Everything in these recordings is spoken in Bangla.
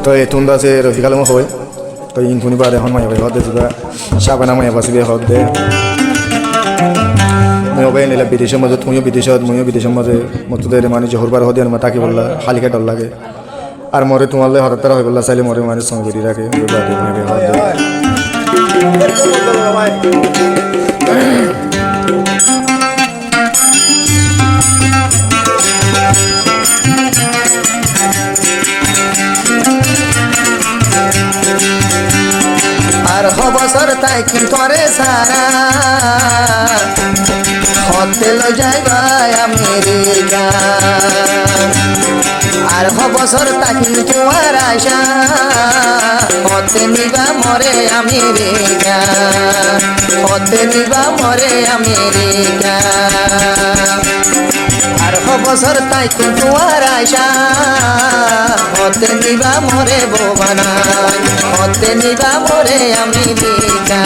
তো এই তুন্দা আছে রফিকাল হয় তো ইনফুনি বাদে এখন মাই হতে যা সাবানা মাই বাসি হতে মই অবাই নিলা বিদেশের মাঝে তুমিও বিদেশের মাঝে মতদের মানে জহরবার হদিয়ান মা তাকে বললা খালিকা ডর লাগে আর মরে তোমালে হঠাৎ তারা হয়ে বললা চাইলে মরে মানে সঙ্গে করি রাখে আর হবসর তাই কি করে সারা হোটেল যাইবা আমেরিকা আর হবসর তাকি তোমার আশা হতে নিবা মরে আমেরিকা হতে নিবা মরে আমেরিকা আর হবসর তাই কি তোমার আশা হতে নিবা মরে বোবানা হতে নিবা মরে আমেরিকা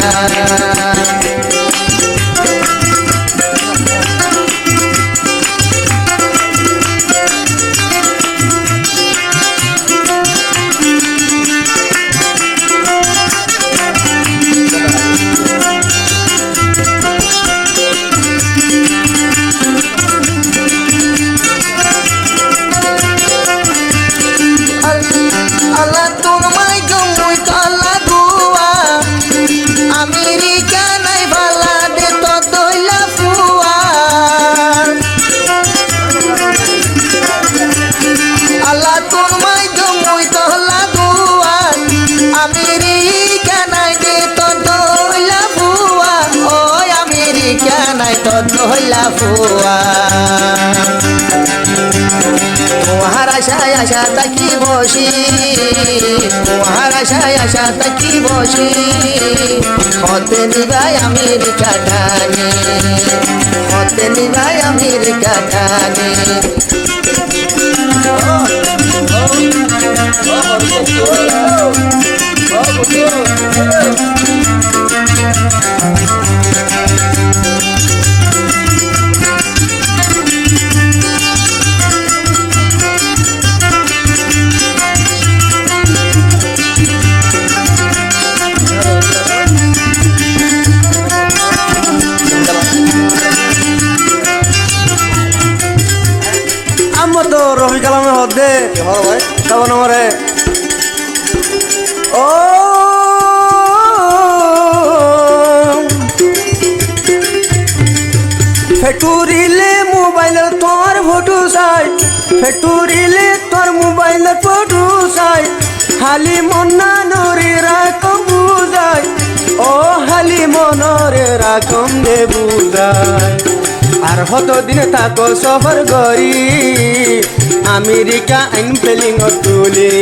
আল্লাহ তোমায় জমুই তলা গুয়া আমেরিকা নাই ভালা দে তো দইলা ফুয়া আল্লাহ তোমায় জমুই তলা গুয়া আমেরিকা নাই দে তো দইলা ফুয়া ওই আমেরিকা নাই তো দইলা ফুয়া তোমার আশায় আশা তাকি বসি তোমার আশায় আশা তাকি বসি হতে নিবাই আমেরিকা টানে হতে নিবাই আমেরিকা টানে তো রফি কালামে হদে তব নম্বরে ও ফেটুরিলে মোবাইলের তোর ফটো চাই ফেটুরিলে তোর মোবাইলের ফটো চাই হালি মনা নরে রাখম বুঝাই ও হালি মনরে রাখম দে বুঝাই আর হত দিনে থাকো সফর করি আমেরিকা আইন ফেলিং তুলি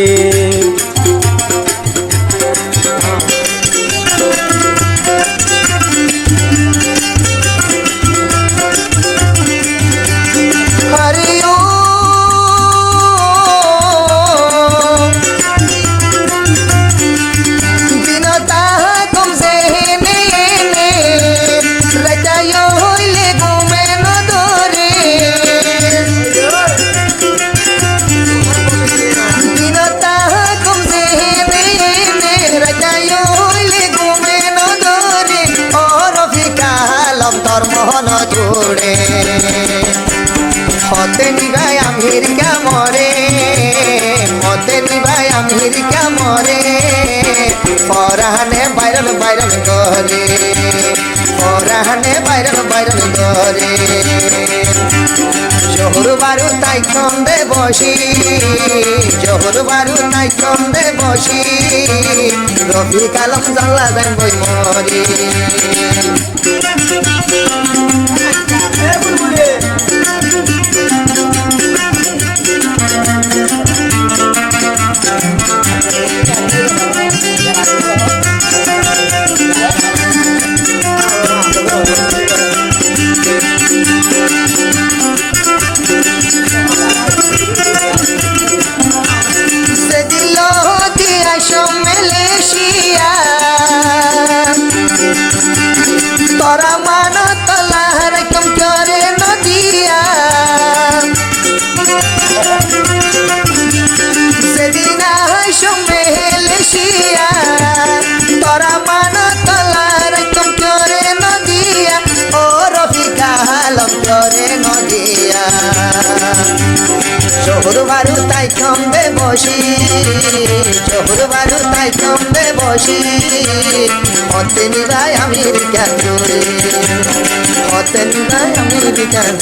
হতে নিবাই আমেরিকা মরে হতে নিবাই আমেরিকা মরে পরাহানে বাইরন বাইরন করে পরাহানে বাইরন বাইরন করে জোহর বারু তাই কন্দে বসি জোহর বারু তাই কন্দে বসি রফি কালাম জানলা যান বই মরি মালয়েশিয়া তোরা মান শহর বালু তাই কমবে বসি মতে নিবাই আমেরিকান জোরে মতে নিবাই আমেরিকান